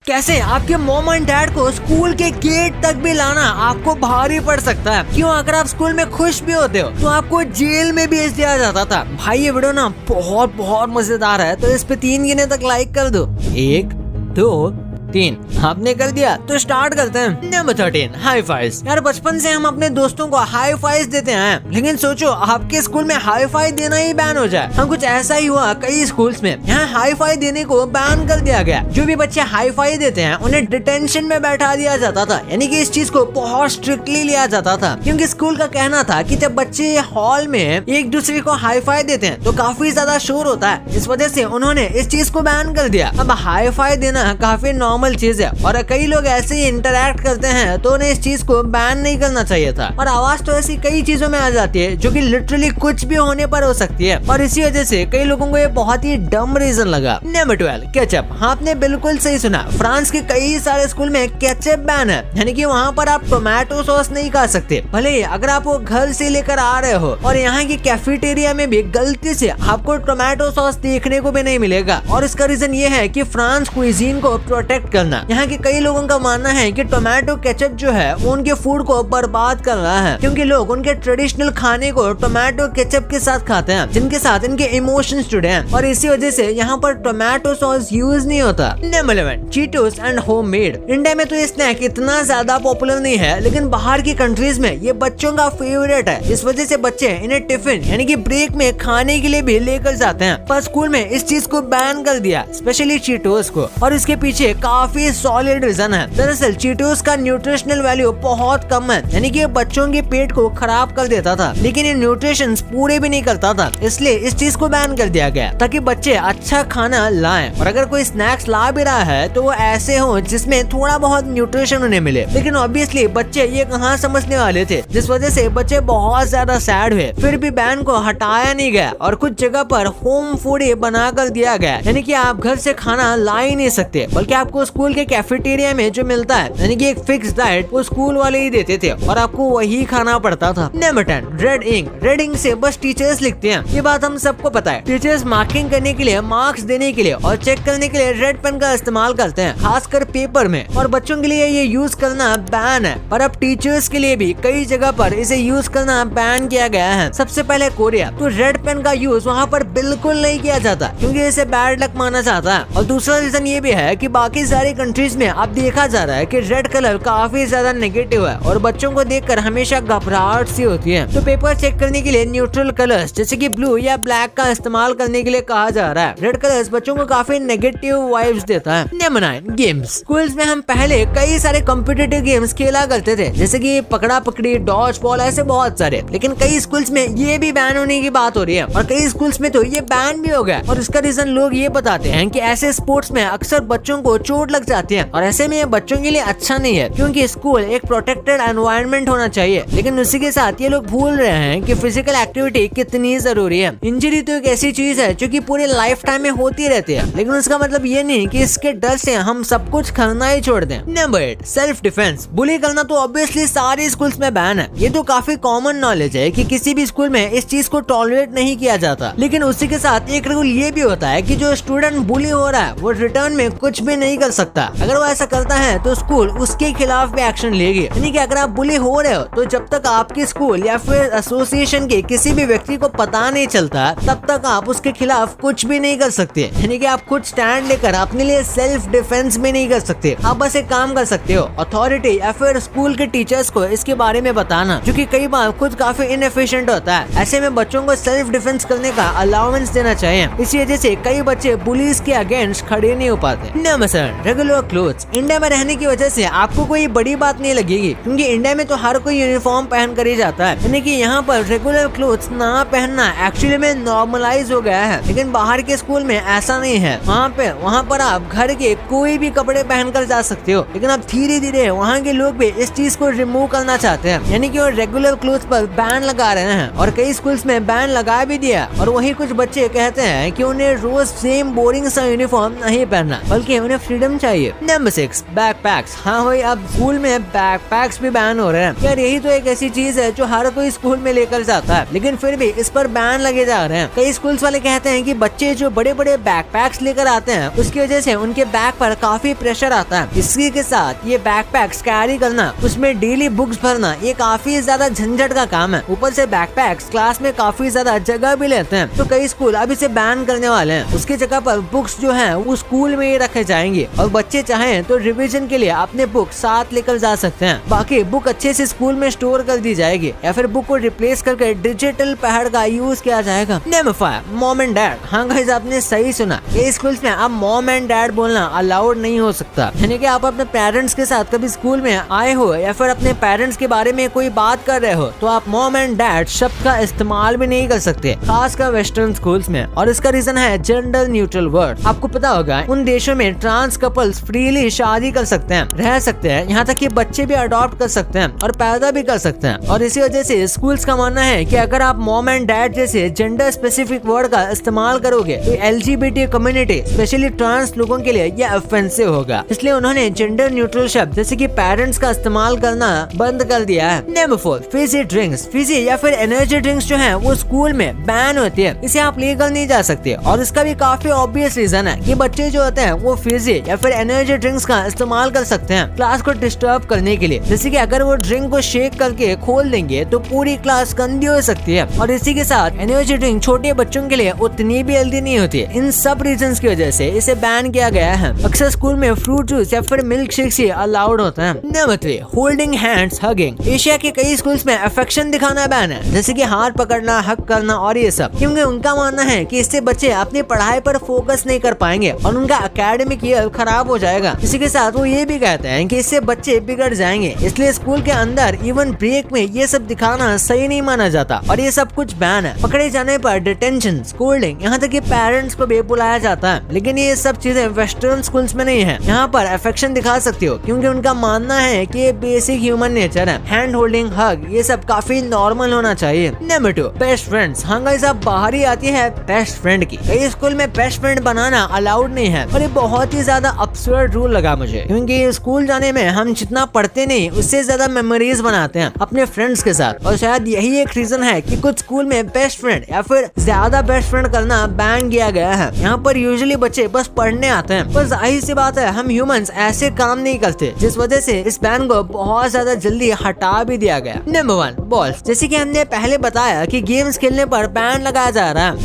कैसे आपके mom and dad को स्कूल के गेट तक भी लाना आपको भारी पड़ सकता है। क्यों? अगर आप स्कूल में खुश भी होते हो तो आपको जेल में भेज दिया जाता था। भाई ये वीडियो ना बहुत बहुत मजेदार है, तो इस पे 3 गिने तक लाइक कर दो। 1 2 3 आपने कर दिया तो स्टार्ट करते हैं। Number 13 high fives. यार बचपन से हम अपने दोस्तों को हाई फाइज देते हैं, लेकिन सोचो आपके स्कूल में हाई फाइव देना ही बैन हो जाए। हम कुछ ऐसा ही हुआ कई स्कूल्स में। यहाँ हाई फाइव देने को बैन कर दिया गया। जो भी बच्चे हाई फाइव देते हैं उन्हें डिटेंशन में बैठा दिया जाता था, यानी कि इस चीज को बहुत स्ट्रिक्टली लिया जाता था, क्योंकि स्कूल का कहना था कि जब बच्चे हॉल में एक दूसरे को हाई फाइव देते हैं तो काफी ज्यादा शोर होता है। इस वजह से उन्होंने इस चीज को बैन कर दिया। अब हाई फाइव देना काफी नॉर्मल चीज है और कई लोग ऐसे ही इंटरैक्ट करते हैं, तो उन्हें इस चीज को बैन नहीं करना चाहिए था। और आवाज तो ऐसी कई चीजों में आ जाती है जो कि लिटरली कुछ भी होने पर हो सकती है, और इसी वजह से कई लोगों को ये बहुत ही डम रीजन लगा। Number 12 ketchup. आपने बिल्कुल सही सुना, फ्रांस के कई सारे स्कूल में केचप बैन है, यानी कि वहाँ पर आप टोमेटो सॉस नहीं खा सकते। भले ही अगर आप वो घर से लेकर आ रहे हो, और यहाँ की कैफेटेरिया में भी गलती से आपको टोमेटो सॉस देखने को भी नहीं मिलेगा। और इसका रीजन ये है कि फ्रांस क्विजीन को प्रोटेक्ट करना। यहाँ के कई लोगों का मानना है कि टोमेटो केचप जो है वो उनके फूड को बर्बाद कर रहा है, क्योंकि लोग उनके ट्रेडिशनल खाने को टोमेटो केचप के साथ खाते हैं, जिनके साथ इनके इमोशंस जुड़े हैं, और इसी वजह से यहाँ पर टोमेटो सॉस यूज नहीं होता। Number 11 Cheetos and homemade. India में तो ये स्नैक इतना ज्यादा पॉपुलर नहीं है, लेकिन बाहर की कंट्रीज में ये बच्चों का फेवरेट है। इस वजह से बच्चे इन्हें टिफिन यानी कि ब्रेक में खाने के लिए भी लेकर जाते हैं, पर स्कूल में इस चीज को बैन कर दिया, स्पेशली चीटोस को। और इसके पीछे काफी सॉलिड रीजन है। दरअसल चीटोस का न्यूट्रिशनल वैल्यू बहुत कम है, यानी कि बच्चों के पेट को खराब कर देता था, लेकिन ये न्यूट्रिशंस पूरे भी नहीं करता था। इसलिए इस चीज को बैन कर दिया गया, ताकि बच्चे अच्छा खाना लाएं, और अगर कोई स्नैक्स ला भी रहा है तो वो ऐसे हो जिसमें थोड़ा बहुत न्यूट्रिशन उन्हें मिले। लेकिन ऑब्वियसली बच्चे ये कहाँ समझने वाले थे, जिस वजह से बच्चे बहुत ज्यादा सैड हुए। फिर भी बैन को हटाया नहीं गया, और कुछ जगह पर होम फूड बना कर दिया गया, यानी कि आप घर से खाना ला ही नहीं सकते, बल्कि आपको स्कूल के कैफेटेरिया में जो मिलता है, यानी कि एक फिक्स डाइट वो स्कूल वाले ही देते थे, और आपको वही खाना पड़ता था। Number 10 red ink. Red ink से बस टीचर्स लिखते हैं, ये बात हम सबको पता है। टीचर्स मार्किंग करने के लिए, मार्क्स देने के लिए और चेक करने के लिए रेड पेन का इस्तेमाल करते हैं, खासकर पेपर में, और बच्चों के लिए ये यूज करना बैन है। पर अब टीचर्स के लिए भी कई जगह पर इसे यूज करना बैन किया गया है। सबसे पहले कोरिया, तो रेड पेन का यूज वहाँ पर बिल्कुल नहीं किया जाता, क्योंकि इसे बैड लक माना जाता है। और दूसरा रीजन ये भी है कि बाकी सारी कंट्रीज में अब देखा जा रहा है कि रेड कलर काफी ज्यादा नेगेटिव है, और बच्चों को देखकर हमेशा घबराहट सी होती है। तो पेपर चेक करने के लिए न्यूट्रल कलर्स जैसे कि ब्लू या ब्लैक का इस्तेमाल करने के लिए कहा जा रहा है। रेड कलर्स बच्चों को काफी नेगेटिव वाइब्स देता है। Number 9 games. स्कूल्स में हम पहले कई सारे कॉम्पिटिटिव गेम्स खेला करते थे, जैसे कि पकड़ा पकड़ी, डॉज बॉल, ऐसे बहुत सारे। लेकिन कई स्कूल्स में ये भी बैन होने की बात हो रही है, और कई स्कूल्स में तो ये बैन भी हो गया। और इसका रीजन लोग ये बताते हैं कि ऐसे स्पोर्ट्स में अक्सर बच्चों को चोट लग जाती है, और ऐसे में ये बच्चों के लिए अच्छा नहीं है, क्योंकि स्कूल एक प्रोटेक्टेड एनवायरनमेंट होना चाहिए। लेकिन उसी के साथ ये लोग भूल रहे हैं कि फिजिकल एक्टिविटी कितनी जरूरी है। इंजरी तो एक ऐसी चीज है जो कि पूरे लाइफ टाइम में होती रहती है, लेकिन उसका मतलब ये नहीं कि इसके डर से हम सब कुछ करना ही छोड़ दें। Number 8 self defence. बुली करना तो ऑब्वियसली सारे स्कूल्स में बैन है। ये तो काफी कॉमन नॉलेज है कि किसी भी स्कूल में इस चीज को टॉलरेट नहीं किया जाता, लेकिन उसी के साथ एक रूल ये भी होता है कि जो स्टूडेंट बुली हो रहा है वो रिटर्न में कुछ भी नहीं कर सकता। अगर वो ऐसा करता है तो स्कूल उसके खिलाफ भी एक्शन लेगी, यानी कि अगर आप बुली हो रहे हो तो जब तक आपके स्कूल या फिर एसोसिएशन के किसी भी व्यक्ति को पता नहीं चलता, तब तक आप उसके खिलाफ कुछ भी नहीं कर सकते। यानी कि आप खुद स्टैंड लेकर अपने लिए सेल्फ डिफेंस भी नहीं कर सकते। आप बस एक काम कर सकते हो, अथॉरिटी या फिर स्कूल के टीचर्स को इसके बारे में बताना, जो कि कई बार खुद काफी इनएफिशिएंट होता है। ऐसे में बच्चों को सेल्फ डिफेंस करने का अलाउंस देना चाहिए। इसी वजह से कई बच्चे पुलिस के अगेंस्ट खड़े नहीं हो पाते। Number 7 regular clothes. इंडिया में रहने की वजह से आपको कोई बड़ी बात नहीं लगेगी, क्योंकि इंडिया में तो हर कोई यूनिफॉर्म पहन कर ही जाता है, यानी कि यहाँ पर रेगुलर क्लोथ्स ना पहनना एक्चुअली में नॉर्मलाइज हो गया है। लेकिन बाहर के स्कूल में ऐसा नहीं है। वहाँ पर आप घर के कोई भी कपड़े पहन कर जा सकते हो, लेकिन अब धीरे धीरे वहाँ के लोग भी इस चीज को रिमूव करना चाहते हैं, यानी कि वो रेगुलर क्लोथ्स पर बैन लगा रहे हैं, और कई स्कूल्स में बैन लगा भी दिया। और वही कुछ बच्चे कहते हैं कि उन्हें रोज सेम बोरिंग सा यूनिफॉर्म नहीं पहनना, बल्कि उन्हें फ्रीडम कम चाहिए। Number 6 backpacks. हाँ भाई, अब स्कूल में बैकपैक्स भी बैन हो रहे हैं। यार यही तो एक ऐसी चीज है जो हर कोई स्कूल में लेकर जाता है, लेकिन फिर भी इस पर बैन लगे जा रहे हैं। कई स्कूल्स वाले कहते हैं कि बच्चे जो बड़े बड़े बैकपैक्स लेकर आते हैं उसकी वजह से उनके बैग पर काफी प्रेशर आता है। इसी के साथ ये बैकपैक्स कैरी करना, उसमें डेली बुक्स भरना, ये काफी ज्यादा झंझट का काम है। ऊपर से बैकपैक्स क्लास में काफी ज्यादा जगह भी लेते हैं, तो कई स्कूल अब इसे बैन करने वाले हैं। उसकी जगह पर बुक्स जो हैं वो स्कूल में ही रखे जाएंगे और बच्चे चाहें तो रिवीजन के लिए अपने बुक साथ लेकर जा सकते हैं। बाकी बुक अच्छे से स्कूल में स्टोर कर दी जाएगी या फिर बुक को रिप्लेस करके डिजिटल पैड का यूज किया जाएगा। Number 5 mom and dad. हाँ गाइस, आपने सही सुना, ये स्कूल्स में अब मॉम एंड डैड बोलना अलाउड नहीं हो सकता। यानी कि आप अपने पेरेंट्स के साथ कभी स्कूल में आए हो या फिर अपने पेरेंट्स के बारे में कोई बात कर रहे हो तो आप मॉम एंड डैड शब्द का इस्तेमाल भी नहीं कर सकते, खासकर वेस्टर्न स्कूल्स में। और इसका रीजन है जेंडर न्यूट्रल वर्ड। आपको पता होगा उन देशों में ट्रांस कपल्स फ्रीली शादी कर सकते हैं, रह सकते हैं, यहाँ तक कि बच्चे भी अडॉप्ट कर सकते हैं और पैदा भी कर सकते हैं। और इसी वजह से स्कूल्स का मानना है कि अगर आप मॉम एंड डैड जैसे जेंडर स्पेसिफिक वर्ड का इस्तेमाल करोगे तो LGBT कम्युनिटी स्पेशली ट्रांस लोगों के लिए यह ऑफेंसिव होगा। इसलिए उन्होंने जेंडर न्यूट्रल शब्द जैसे कि पेरेंट्स का इस्तेमाल करना बंद कर दिया है। Number 4 Fiji drinks. फिजी या फिर एनर्जी ड्रिंक्स जो है वो स्कूल में बैन होती है, इसे आप लेकर नहीं जा सकते। और इसका भी काफी ऑब्वियस रीजन है कि बच्चे जो होते हैं वो फिजी या फिर एनर्जी ड्रिंक्स का इस्तेमाल कर सकते हैं क्लास को डिस्टर्ब करने के लिए। जैसे कि अगर वो ड्रिंक को शेक करके खोल देंगे तो पूरी क्लास गंदी हो सकती है। और इसी के साथ एनर्जी ड्रिंक छोटे बच्चों के लिए उतनी भी हेल्दी नहीं होती। इन सब रीजंस की वजह से इसे बैन किया गया है। अक्सर स्कूल में फ्रूट जूस या फिर मिल्क शेक ही अलाउड होता है। Number 3 holding hands hugging. Asia के कई स्कूल्स में अफेक्शन दिखाना बैन है, जैसे कि हाथ पकड़ना, हक करना और ये सब, क्योंकि उनका मानना है कि इससे बच्चे अपनी पढ़ाई पर फोकस नहीं कर पाएंगे और उनका एकेडमिक ईयर खराब हो जाएगा। इसी के साथ वो ये भी कहते हैं कि इससे बच्चे बिगड़ जाएंगे, इसलिए स्कूल के अंदर इवन ब्रेक में ये सब दिखाना सही नहीं माना जाता और ये सब कुछ बैन है। पकड़े जाने पर डिटेंशन, स्कोल्डिंग, यहाँ तक कि पेरेंट्स को भी बुलाया जाता है। लेकिन ये सब चीजें वेस्टर्न स्कूल्स में नहीं है। यहाँ पर अफेक्शन दिखा सकते हो क्योंकि उनका मानना है कि ये बेसिक ह्यूमन नेचर है। हैंड होल्डिंग, हग, ये सब काफी नॉर्मल होना चाहिए। Number 2 best friends. हाँ गाइस, अब बाहर ही आती है बेस्ट फ्रेंड की। कई स्कूल में बेस्ट फ्रेंड बनाना अलाउड नहीं है और ये बहुत ही ज्यादा अब्सर्ड रूल लगा मुझे, क्योंकि स्कूल जाने में हम जितना पढ़ते नहीं उससे ज्यादा मेमोरीज बनाते हैं अपने फ्रेंड्स के साथ। और शायद यही एक रीजन है कि कुछ स्कूल में बेस्ट फ्रेंड या फिर ज्यादा बेस्ट फ्रेंड करना बैन किया गया है। यहाँ पर यूजुअली बच्चे बस पढ़ने आते हैं, पर जाहिर सी बात है हम ह्यूमंस ऐसे काम नहीं करते, जिस वजह से इस बैन को बहुत ज्यादा जल्दी हटा भी दिया गया। Number 1 balls. जैसे कि हमने पहले बताया कि गेम्स खेलने पर बैन लगाया जा रहा है,